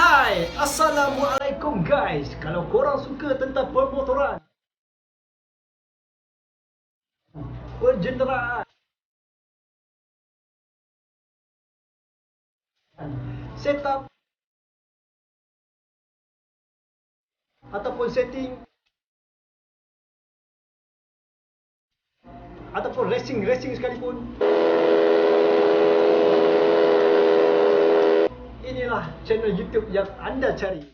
Hai, Assalamualaikum guys. Kalau korang suka tentang permotoran, perjenderaan, setup ataupun setting ataupun racing sekalipun, inilah channel YouTube yang anda cari.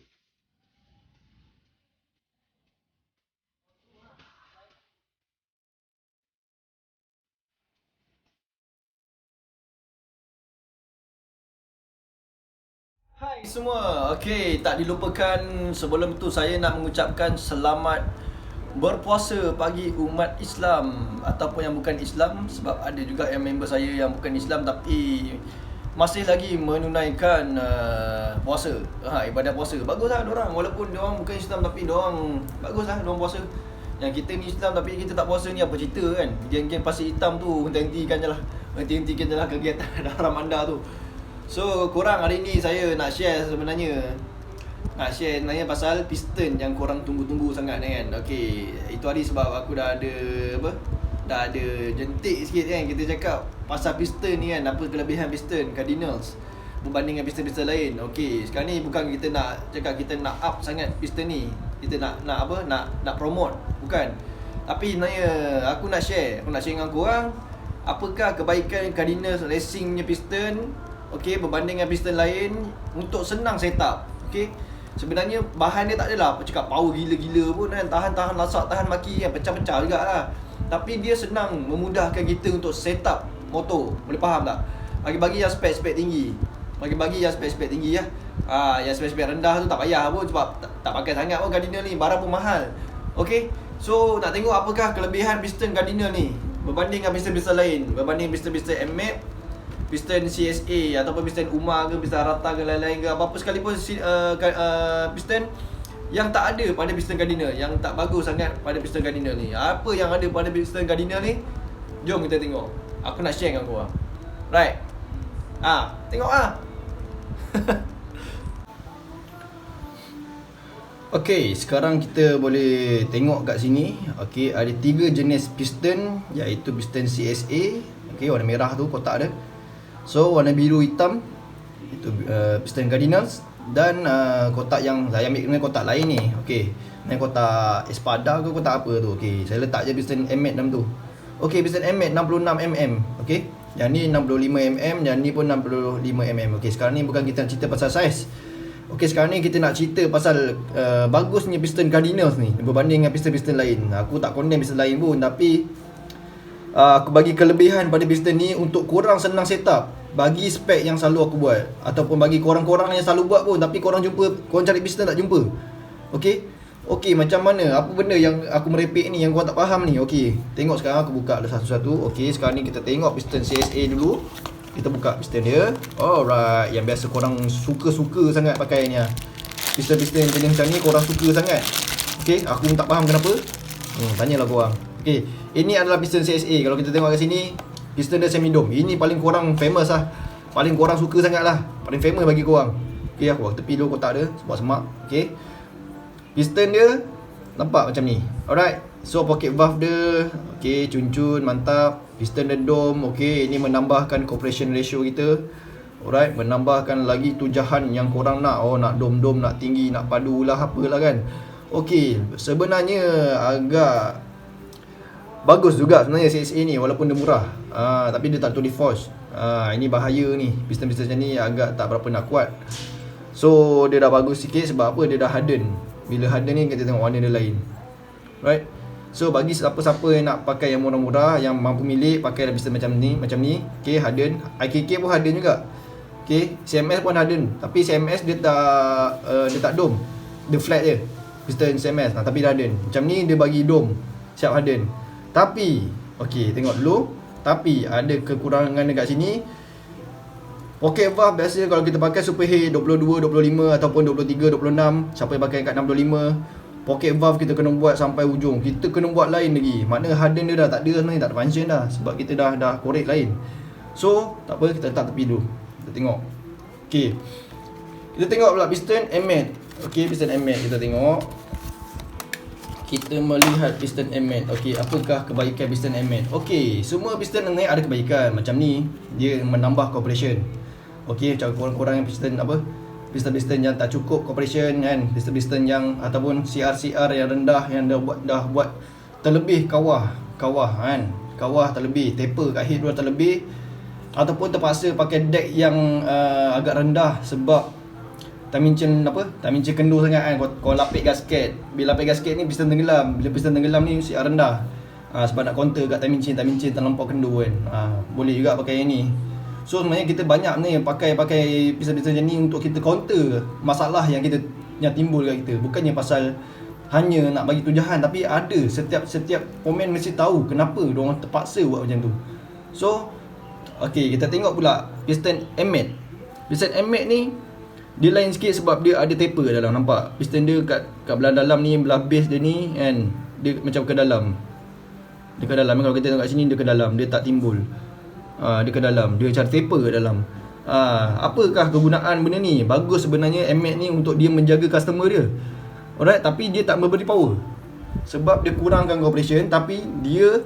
Hai semua, okey, tak dilupakan sebelum tu saya nak mengucapkan selamat berpuasa bagi umat Islam ataupun yang bukan Islam, sebab ada juga yang member saya yang bukan Islam tapi masih lagi menunaikan puasa, ibadah puasa. Baguslah diorang, walaupun diorang bukan Islam tapi diorang baguslah diorang puasa. Yang kita ni Islam tapi kita tak puasa ni apa cerita kan? Geng-geng pasir hitam tu henti-hentikan je lah, henti-hentikan je lah kegiatan dalam anda tu. So korang hari ni saya nak share sebenarnya pasal piston yang korang tunggu-tunggu sangat kan. Okey, itu hari sebab aku dah ada dah ada jentik sikit kan, kita cakap pasal piston ni kan, apa kelebihan piston Cardinals berbanding dengan piston-piston lain. Okey, sekarang ni bukan kita nak cakap kita nak up sangat piston ni, kita nak promote, bukan. Tapi sebenarnya aku nak share dengan korang apakah kebaikan Cardinals Racing punya piston, okey, berbanding dengan piston lain untuk senang setup. Okey, sebenarnya bahan dia tak adalah apa cakap power gila-gila pun kan, tahan lasak, tahan maki kan, pecah-pecah jugalah. Tapi dia senang memudahkan kita untuk setup motor. Boleh faham tak? Bagi yang spek tinggi. Bagi yang spek tinggi ya. Yang spek rendah tu tak payah pun sebab tak pakai sangat pun Cardinal ni, barang pun mahal. Okey. So nak tengok apakah kelebihan piston Cardinal ni berbanding dengan piston-piston lain, berbanding piston-piston MMAP, piston CSA ataupun piston Umar ke, piston Rata ke, lain-lain ke, apa-apa sekalipun piston yang tak ada pada piston Cardinal, yang tak bagus sangat pada piston Cardinal ni. Apa yang ada pada piston Cardinal ni? Jom kita tengok. Aku nak share dengan korang. Right. Tengok Okey, sekarang kita boleh tengok kat sini. Okey, ada 3 jenis piston, iaitu piston CSA, okey, warna merah tu kotak dia. So warna biru hitam itu piston Cardinals, dan kotak yang saya ambil dengan kotak lain ni. Okey, ni kotak Espada ke kotak apa tu. Okey, saya letak je piston M8 dalam tu. Okey, piston M8 66mm. Okey, yang ni 65mm, yang ni pun 65mm. Okey, sekarang ni bukan kita nak cerita pasal saiz. Okey, sekarang ni kita nak cerita pasal bagusnya piston Cardinals ni berbanding dengan piston-piston lain. Aku tak condemn piston lain pun, tapi aku bagi kelebihan pada piston ni untuk korang senang setup. Bagi spek yang selalu aku buat, ataupun bagi korang-korang yang selalu buat pun tapi korang cari piston tak jumpa. Okey, macam mana, apa benda yang aku merepek ni yang korang tak faham ni. Okey, tengok sekarang aku buka satu-satu. Okey, sekarang ni kita tengok piston CSA dulu. Kita buka piston dia. Alright, yang biasa korang suka sangat pakainya. Piston-piston jenis macam ni korang suka sangat. Okey, aku pun tak faham kenapa. Tanyalah korang. Okey, ini adalah piston CSA. Kalau kita tengok kat sini, piston dia semi dome. Ini paling korang famous lah, paling korang suka sangat lah, paling famous bagi korang. Okey, aku tepi dulu kotak dia sebab semak. Okey, piston dia nampak macam ni. Alright, so pocket valve dia okey, cun-cun, mantap. Piston dia dome. Okey, ini menambahkan compression ratio kita. Alright, menambahkan lagi tujahan yang korang nak. Nak dome-dome, nak tinggi, nak padu lah, apalah kan. Okey, sebenarnya agak bagus juga sebenarnya CSA ni, walaupun dia murah. Tapi dia tak tuli force. Ini bahaya ni, piston-piston macam ni agak tak berapa nak kuat. So dia dah bagus sikit sebab apa, dia dah harden. Bila harden ni kita tengok warna dia lain. Right. So bagi siapa-siapa yang nak pakai yang murah-murah, yang mampu milik, pakailah piston macam ni. Okey, harden. IKK pun harden juga. Okey, CMS pun harden. Tapi CMS dia tak dome. Dia flat je piston CMS. Tapi dia harden. Macam ni dia bagi dome, siap harden. Tapi okey, tengok dulu. Tapi ada kekurangan dekat sini. Pocket valve biasa kalau kita pakai Superhead 22, 25 ataupun 23, 26, siapa yang pakai kat 65, pocket valve kita kena buat sampai ujung. Kita kena buat lain lagi. Makna harden dia dah tak ada sebenarnya, tak ada function dah sebab kita dah korek lain. So, tak apa, kita letak tepi dulu. Kita tengok. Okey. Kita tengok pula piston emmet. Okey, piston emmet kita tengok. Kita melihat piston emmet. Okey, apakah kebaikan piston emmet? Okey, semua piston ni ada kebaikan. Macam ni, dia menambah compression. Okey, macam kurang-kurang piston apa? Piston-piston yang tak cukup compression kan. Piston-piston yang ataupun CR yang rendah yang dah buat terlebih kawah kan. Kawah terlebih, taper kat head tu terlebih, ataupun terpaksa pakai deck yang agak rendah sebab Dimension kendur sangat kan. Kau lapik gasket. Bila lapik gasket ni piston tenggelam. Bila piston tenggelam ni CR rendah. Sebab nak counter kat dimension terlampau kendur kan. Boleh juga pakai yang ni. So sebenarnya kita banyak ni pakai piston-piston macam ni untuk kita counter masalah yang timbul kat kita. Bukannya pasal hanya nak bagi tujahan, tapi ada setiap komen mesti tahu kenapa diorang terpaksa buat macam tu. So okey, kita tengok pula piston emmet. Piston emmet ni dia lain sikit sebab dia ada taper dalam, nampak? Piston dia kat belah dalam ni, belah base dia ni kan, dia macam ke dalam. Dia ke dalam, kalau kita tengok kat sini dia ke dalam, dia tak timbul. Dia ke dalam, dia macam taper kat dalam. Apakah kegunaan benda ni? Bagus sebenarnya emmet ni untuk dia menjaga customer dia. Alright, tapi dia tak memberi power. Sebab dia kurangkan compression, tapi dia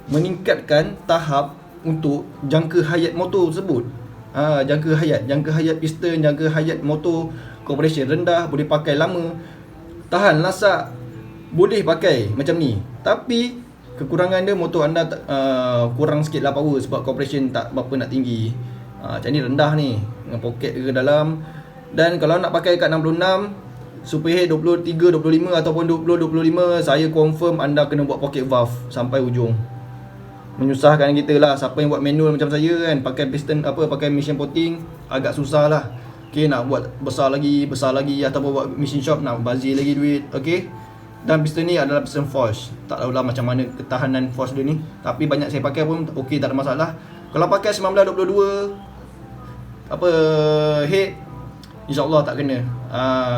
meningkatkan tahap untuk jangka hayat motor tersebut. Jangka hayat piston, jangka hayat motor, compression rendah, boleh pakai lama, tahan lasak, boleh pakai macam ni. Tapi kekurangan dia, motor anda kurang sikit lah power sebab compression tak berapa nak tinggi. Macam ni rendah ni, dengan poket ke dalam. Dan kalau nak pakai kat 66, superhead 23, 25 ataupun 20, 25, saya confirm anda kena buat pocket valve sampai ujung. Menyusahkan kita lah. Siapa yang buat manual macam saya kan, pakai piston pakai mesin potting, agak susah lah. Okay, nak buat besar lagi ataupun buat mesin shop nak bazir lagi duit. Okay, dan piston ni adalah piston force. Tak tahulah macam mana ketahanan force dia ni, tapi banyak saya pakai pun okay, tak ada masalah. Kalau pakai 1922 head, InsyaAllah tak kena.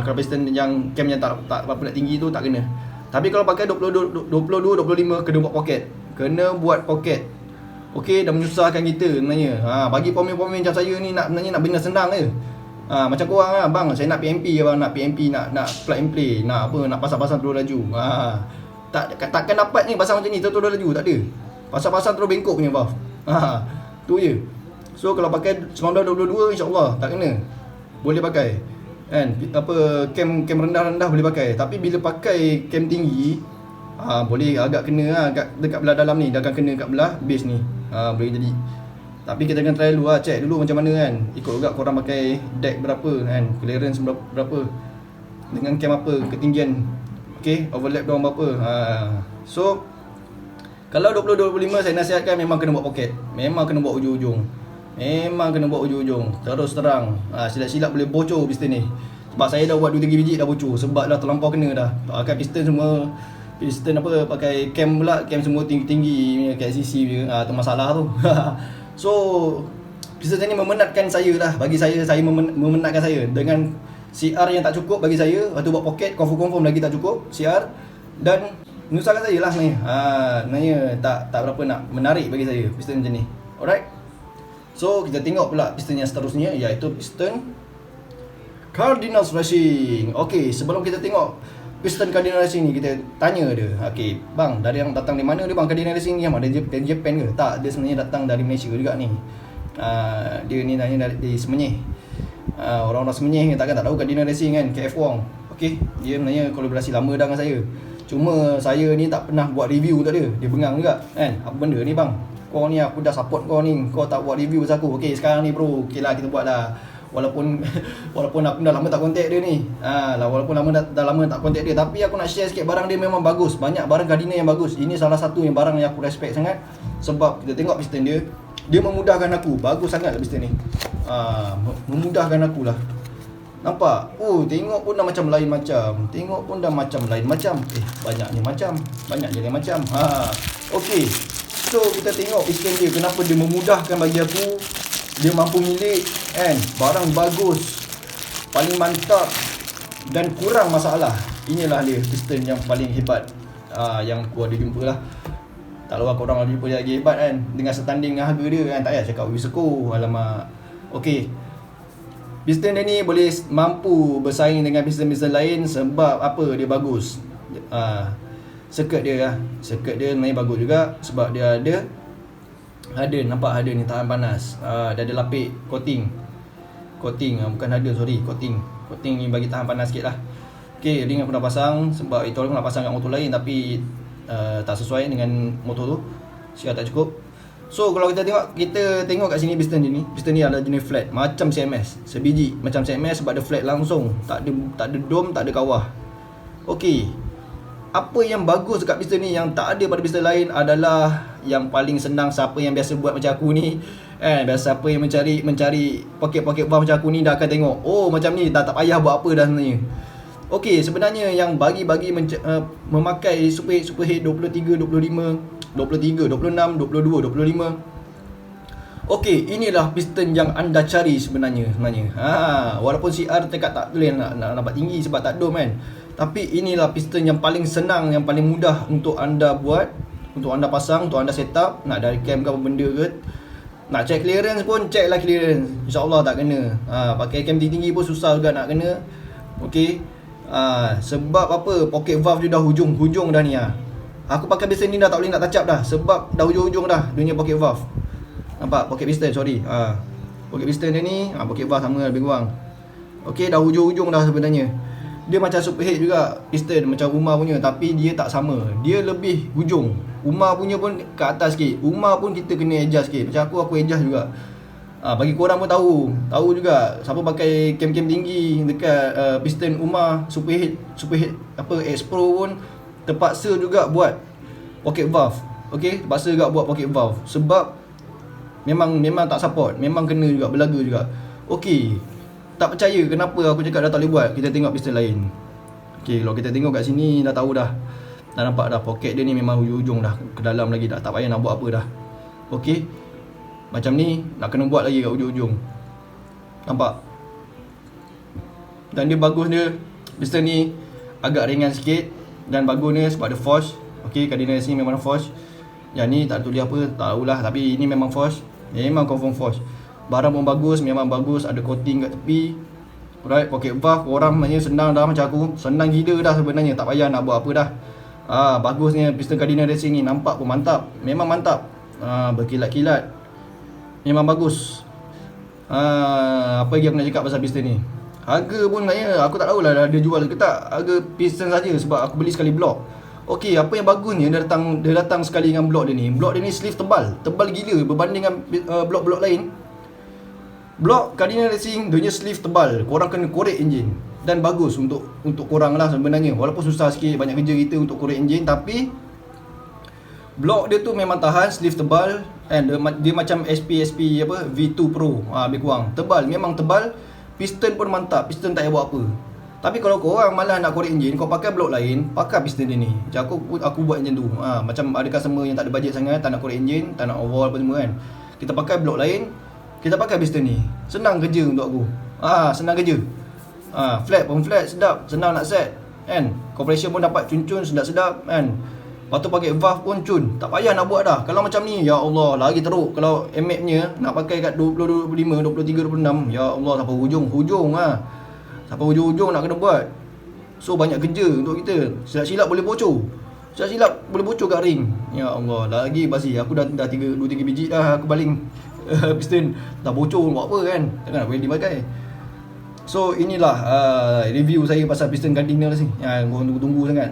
Kalau piston yang cam yang tak berapa nak tinggi tu tak kena. Tapi kalau pakai 22, 25 kena buat pocket. Buat pocket. Okey, dah menyusahkan kita sebenarnya. Bagi pemain-pemain macam saya ni nak benda senang je. Macam korang lah, bang, saya nak PMP abang, nak plug and play, nak pasang-pasang terus laju. Takkan dapat ni pasang macam ni terus laju, tak ada. Pasang-pasang terus bengkok punya valve. Tu je. So kalau pakai 1922 insya-Allah tak kena. Boleh pakai. Kan? Cam rendah-rendah boleh pakai. Tapi bila pakai cam tinggi, boleh agak kena lah, dekat belah dalam ni, dah akan kena kat belah base ni. Boleh jadi. Tapi kita akan try dulu lah, check dulu macam mana kan. Ikut juga korang pakai deck berapa kan, clearance berapa, dengan cam apa, ketinggian, okay, overlap diorang berapa. So kalau 20-25 saya nasihatkan memang kena buat pocket. Memang kena buat ujung-ujung. Terus terang, silap-silap boleh bocor piston ni. Sebab saya dah buat 2-3 biji dah bocor, sebab dah terlampau kena dah. Pakai piston semua, pakai cam pula, cam semua tinggi-tinggi, kat CC punya, tu masalah tu. So piston ni memenatkan saya lah. Bagi saya memenatkan saya. Dengan CR yang tak cukup bagi saya, lepas tu buat pocket, confirm lagi tak cukup CR, dan menyusahkan saya lah sebenarnya. Sebenarnya tak berapa nak menarik bagi saya piston macam ni. Alright. So kita tengok pula piston yang seterusnya, iaitu piston Cardinals Racing. Okay, sebelum kita tengok piston Cardinals Racing ni, kita tanya dia, okay, bang, dari yang datang di mana dia bang, Cardinals Racing ni yang ada dari Japan ke? Tak, dia sebenarnya datang dari Malaysia juga ni. Dia ni nanya dari Semenyih. Orang-orang Semenyih takkan tak tahu Cardinals Racing kan, KF Wong. Okay, dia sebenarnya kolaborasi lama dah dengan saya. Cuma saya ni tak pernah buat review tak dia. Dia bengang juga kan, apa benda ni bang, kau ni aku dah support kau ni, kau tak buat review pasal aku. Okay, sekarang ni bro, okay lah kita buat lah. Walaupun aku dah lama tak kontak dia ni. Walaupun dah lama tak kontak dia, tapi aku nak share sikit barang dia memang bagus. Banyak barang Cardinal yang bagus. Ini salah satu yang barang yang aku respect sangat. Sebab kita tengok piston dia, dia memudahkan aku. Bagus sangat lah piston ni. Memudahkan aku lah. Nampak? Tengok pun dah macam lain macam. Banyaknya lain macam. Okay. So kita tengok piston dia, kenapa dia memudahkan bagi aku. Dia mampu milik kan, barang bagus, paling mantap dan kurang masalah. Inilah dia piston yang paling hebat yang aku ada jumpa lah. Tak tahu lah korang ada jumpa dia lagi hebat kan, dengan setanding dengan harga dia kan. Tak payah cakap Wisco, alamak. Okay, Piston dia ni boleh mampu bersaing dengan piston-piston lain sebab apa? Dia bagus. Circuit dia lah. Circuit dia memang bagus juga sebab dia ada nampak ada ni tahan panas. Dia ada lapik coating. Bukan ada, sorry, coating ni bagi tahan panas sikit lah. Okay, ring aku dah pasang sebab itu aku nak pasang kat motor lain tapi tak sesuai dengan motor tu. Sekali tak cukup. So kalau kita tengok kat sini piston ni. Piston ni adalah jenis flat macam CMS. Sebiji macam CMS sebab dia flat langsung. Tak ada dome, tak ada kawah. Okay. Apa yang bagus dekat piston ni yang tak ada pada piston lain adalah yang paling senang siapa yang biasa buat macam aku ni. Biasa siapa yang mencari poket-poket valve macam aku ni dah akan tengok. Oh macam ni dah tak payah buat apa dah sebenarnya. Okey, sebenarnya yang memakai superhead 23, 25, 23, 26, 22, 25. Okey, inilah piston yang anda cari sebenarnya. Walaupun CR tekad tak boleh nak nampak tinggi sebab tak dome kan. Tapi inilah piston yang paling senang, yang paling mudah untuk anda buat, untuk anda pasang, untuk anda set up. Nak dari cam ke apa benda ke, nak check clearance pun check lah clearance. InsyaAllah tak kena. Pakai cam tinggi pun susah juga nak kena. Okey. Sebab apa? Pocket valve dia dah hujung dah ni. Aku pakai piston ni dah tak boleh nak touch up dah sebab dah hujung dah dunia pocket valve. Nampak? Pocket piston, sorry. Pocket piston dia ni, pocket valve sama lebih kurang. Okey, dah hujung dah sebenarnya. Dia macam superhead juga piston macam Umar punya tapi dia tak sama. Dia lebih hujung. Umar punya pun ke atas sikit. Umar pun kita kena adjust sikit. Macam aku adjust juga. Bagi korang pun tahu juga siapa pakai cam-cam tinggi dekat piston Umar superhead apa X Pro pun terpaksa juga buat pocket valve. Okey, terpaksa juga buat pocket valve sebab memang tak support, memang kena juga belaga juga. Okey. Tak percaya kenapa aku cakap dah tak boleh buat. Kita tengok piston lain. Okey, kalau kita tengok kat sini dah tahu dah. Dah nampak dah poket dia ni memang hujung dah ke dalam lagi dah. Tak payah nak buat apa dah. Okey. Macam ni nak kena buat lagi kat hujung-hujung. Nampak? Dan dia bagus dia. Piston ni agak ringan sikit dan bagus dia sebab ada force. Okey, cardinal sini memang force. Yang ni tak tulis apa, tak tahulah tapi ini memang force. Memang confirm force. Barang pun bagus, memang bagus, ada coating kat tepi. Alright, pocket valve korang maknanya senang dah macam aku. Senang gila dah sebenarnya, tak payah nak buat apa dah. Bagusnya piston Cardinal Racing ni, nampak pun mantap. Memang mantap. Berkilat-kilat. Memang bagus. Apa lagi aku nak cakap pasal piston ni? Harga pun maknanya aku tak tahulah ada jual ke tak. Harga piston saja sebab aku beli sekali blok. Okey, apa yang bagusnya dia datang sekali dengan blok dia ni. Blok dia ni sleeve tebal gila berbanding dengan blok-blok lain. Blok Cardinal Racing dia sleeve tebal. Korang kena korek enjin dan bagus untuk korang lah sebenarnya. Walaupun susah sikit, banyak kerja kita untuk korek enjin tapi blok dia tu memang tahan, sleeve tebal and dia macam SP apa V2 Pro. Lebih kurang. Tebal, memang tebal. Piston pun mantap. Piston tak payah buat apa. Tapi kalau korang malah nak korek enjin, kau pakai blok lain, pakai piston dia ni. Macam aku buat macam tu. Macam ada customer yang tak ada bajet sangat, tak nak korek enjin, tak nak overhaul apa semua kan. Kita pakai blok lain, kita pakai piston ni. Senang kerja untuk aku. Senang kerja. Flat pun flat, sedap, senang nak set kan. Compression pun dapat cun-cun sedap-sedap kan. Lepas tu pakai valve pun cun. Tak payah nak buat dah. Kalau macam ni, ya Allah, lagi teruk. Kalau MX-nya nak pakai kat 20, 25, 23, 26, ya Allah, sampai hujung sampai hujung-hujung nak kena buat. So banyak kerja untuk kita. Silap-silap boleh bocor. Silap-silap boleh bocor kat ring. Ya Allah, lagi basi. Aku dah 2-3 biji dah aku baling piston. Dah bocor buat apa kan. Takkan nak boleh dipakai. So inilah review saya pasal piston Cardinal ni. Korang tunggu-tunggu sangat.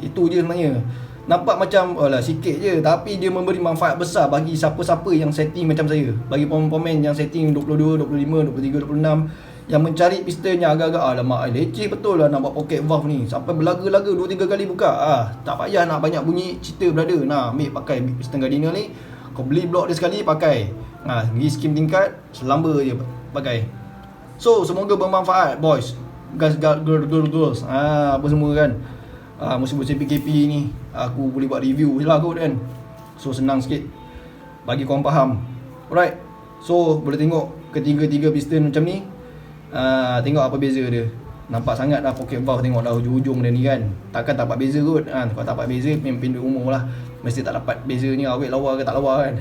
Itu je sebenarnya. Nampak macam sikit je tapi dia memberi manfaat besar bagi siapa-siapa yang setting macam saya. Bagi pemain-pemain yang setting 22, 25, 23, 26 yang mencari piston yang agak-agak alamak leceh betul lah nak buat pocket valve ni. Sampai berlaga-laga 2-3 kali buka. Tak payah nak banyak bunyi cerita brother. Ambil pakai piston Cardinal ni. Kau beli blok dia sekali pakai. Pergi skim tingkat selamba je pakai. So semoga bermanfaat boys. Guys, girls. Apa semua kan. Musim-musim PKP ni aku boleh buat review je lah kot kan. So senang sikit bagi korang faham. Alright. So boleh tengok ketiga-tiga piston macam ni. Tengok apa beza dia. Nampak sangat dah pocket valve. Tengok dah hujung-hujung dia ni kan. Takkan tak dapat beza kot. Kalau tak dapat beza pendek umur lah. Mesti tak dapat beza ni awet lawa ke tak lawa kan.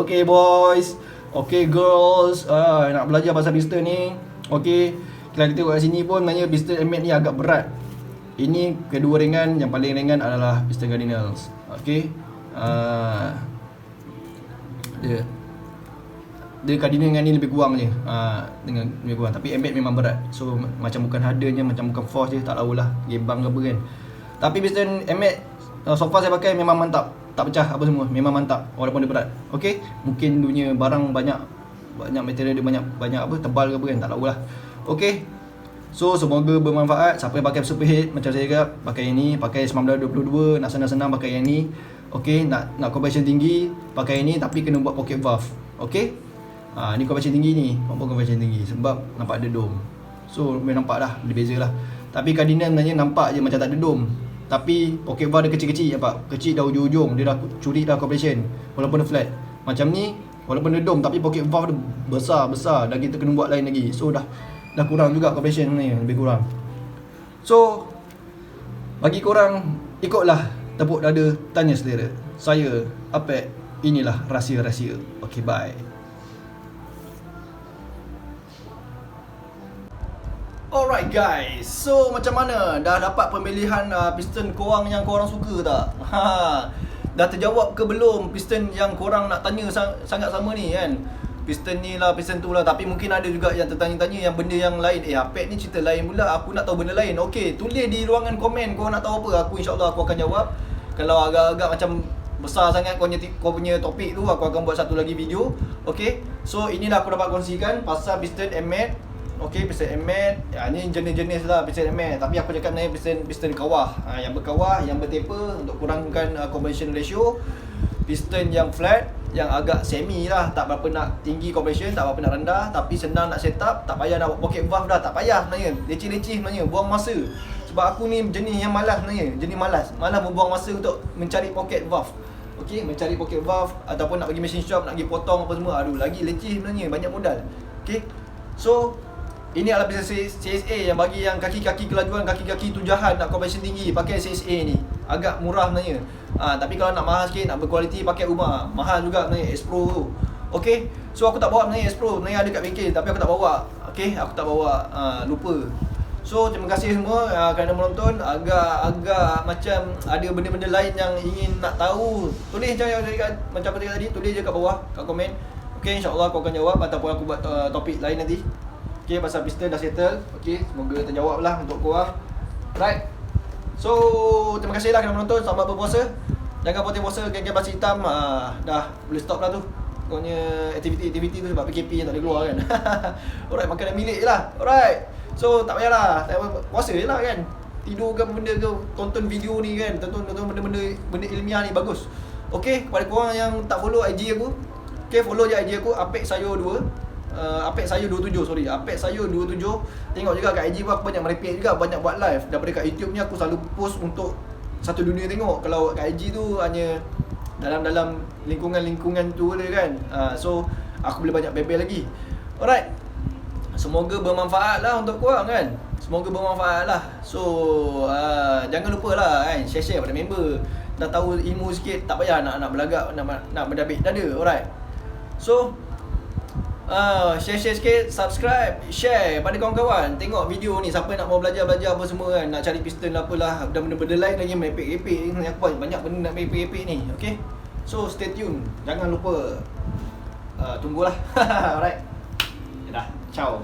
Okay boys. Okay girls, nak belajar pasal piston ni. Okay, kalau kita tengok kat sini pun sebenarnya piston MX ni agak berat. Ini kedua ringan, yang paling ringan adalah piston Cardinals. Okay, dia Cardinal dengan ni lebih kurang je, dengan lebih kurang. Tapi MX memang berat. So macam bukan hardennya, macam bukan force je, tak tahulah gebang ke apa kan. Tapi piston MX so far saya pakai memang mantap. Tak pecah apa semua, memang mantap walaupun dia berat. Okey, mungkin dunia barang banyak material dia banyak apa tebal ke apa kan, tak tahulah. Okey. So semoga bermanfaat. Siapa yang pakai Superhead macam saya cakap, pakai yang ni, pakai 1922, nak senang-senang pakai yang ni. Okey, nak compression tinggi, pakai yang ni tapi kena buat pocket valve. Okey. Ni compression tinggi ni, buat compression tinggi sebab nampak ada dome. So boleh nampak dah, dia beza lah. Tapi Cardinal sebenarnya nampak je macam tak ada dome. Tapi pocket valve dia kecil-kecil, nampak? Kecil dah ujung-ujung, dia dah curi dah compression walaupun dia flat. Macam ni, walaupun dia dome tapi pocket valve dia besar-besar, dan kita kena buat lain lagi. So dah kurang juga compression ni, lebih kurang. So bagi korang, ikutlah tepuk dada, tanya selera. Saya Apek, inilah rahsia-rahsia. Okay, bye. Alright guys, so macam mana? Dah dapat pemilihan piston korang yang korang suka tak? Dah terjawab ke belum piston yang korang nak tanya sangat sama ni kan? Piston ni lah, piston tu lah. Tapi mungkin ada juga yang tertanya-tanya yang benda yang lain. Apek ni cerita lain pula, aku nak tahu benda lain. Okay, tulis di ruangan komen korang nak tahu apa. Aku insyaAllah aku akan jawab. Kalau agak-agak macam besar sangat kau punya topik tu, aku akan buat satu lagi video. Okay, so inilah aku dapat kongsikan pasal piston MX. Okay, piston MX, ni jenis-jenis lah piston MX. Tapi aku cakap ni piston kawah, yang berkawah, yang bertaper untuk kurangkan compression ratio. Piston yang flat, yang agak semi lah, tak berapa nak tinggi compression, tak berapa nak rendah, tapi senang nak set up, tak payah nak buat pocket valve dah, tak payah sebenarnya. Leceh-leceh sebenarnya, buang masa. Sebab aku ni jenis yang malas sebenarnya, jenis malas membuang masa untuk mencari pocket valve. Okay, mencari pocket valve ataupun nak pergi machine shop, nak pergi potong apa semua, aduh lagi leceh sebenarnya, banyak modal. Okay, so ini adalah piston CSA yang bagi yang kaki-kaki kelajuan, kaki-kaki tujahan nak compression tinggi, pakai CSA ni. Agak murah sebenarnya. Tapi kalau nak mahal sikit, nak berkualiti, pakai rumah. Mahal juga sebenarnya S Pro tu. Okay, so aku tak bawa sebenarnya S Pro, sebenarnya ada kat bengkel tapi aku tak bawa. Okay, aku tak bawa, lupa. So terima kasih semua kerana menonton. Agak macam ada benda-benda lain yang ingin nak tahu, tulis je macam aku cakap tadi, tulis je kat bawah, kat komen. Okay, insyaAllah aku akan jawab ataupun aku buat topik lain nanti. Okay, pasal piston dah settle. Okay, semoga terjawab lah untuk korang. Right, so terima kasih lah kerana menonton. Selamat berpuasa. Jangan potong puasa, geng-geng basi hitam. Dah boleh stop lah tu pokoknya aktiviti-aktiviti tu sebab PKP yang tak boleh keluar kan. Alright, makan dalam bilik je lah. Alright, so tak payahlah, puasa je lah kan. Tidur ke benda ke, tonton video ni kan, tonton benda ilmiah ni bagus. Okay, kepada korang yang tak follow IG aku, okay, follow je IG aku, Apek Sayur 2. Apek Sayur 27, sorry, Apek Sayur 27. Tengok juga kat IG aku banyak merepek juga, banyak buat live. Daripada kat YouTube ni aku selalu post untuk satu dunia tengok. Kalau kat IG tu hanya dalam lingkungan tu je kan. So aku boleh banyak bebel lagi. Alright, semoga bermanfaat lah untuk korang kan. Semoga bermanfaat lah. So jangan lupa lah kan, share pada member. Dah tahu ilmu sikit, tak payah nak belagak, nak mendabik dada. Alright, so share sikit, subscribe, share pada kawan-kawan. Tengok video ni, siapa nak mau belajar apa semua kan, nak cari piston apalah, dan benda-benda lain lagi merepek-repek ni. Aku banyak benda nak merepek-repek ni. Okay, so stay tune, jangan lupa tunggulah. Alright, dah, ciao.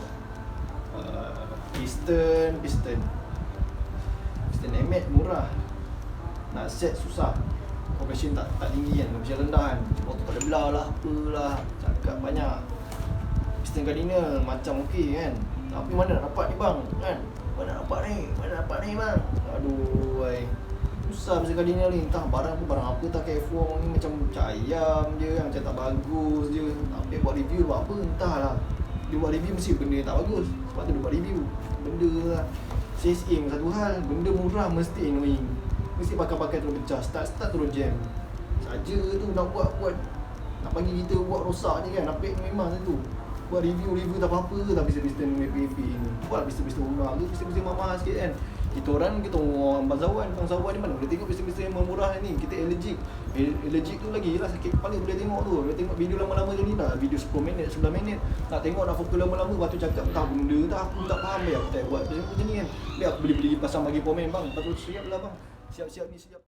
Piston MX murah, nak set susah. Compression tak tinggi kan, compression rendah kan, motor tak ada belah lah, apalah, cakap banyak. Piston Cardinal macam okey kan, tapi mana nak dapat ni bang kan, mana nak dapat ni bang. Aduh, susah piston Cardinal ni, entah barang apa tak K4 ni, macam ayam je kan, macam tak bagus je. Tapi buat review buat apa entahlah, dia buat review mesti benda tak bagus, sebab tu dia buat review benda lah. CSA satu hal, benda murah mesti annoying, mesti pakai terus pecah, start terus jam saja tu. Nak buat nak bagi kita buat rosak ni kan. Apek memang tu buat review tak apa-apa, tapi piston PAP ni buat piston rumah ke, piston mahal sikit kan. Kita orang bangsawan ni mana boleh tengok bisnes-bisnes yang murah ni. Kita allergic tu lagi lah sakit kepala boleh tengok tu. Boleh tengok video lama-lama je ni dah. Video 10 minit, 11 minit. Nak tengok nak fokus lama-lama, lepas tu cakap tak benda dah aku tak faham dia. Aku tak buat macam ni kan. Biar aku beli pasang bagi pomen bang. Lepas tu siap lah bang. Siap-siap ni siap.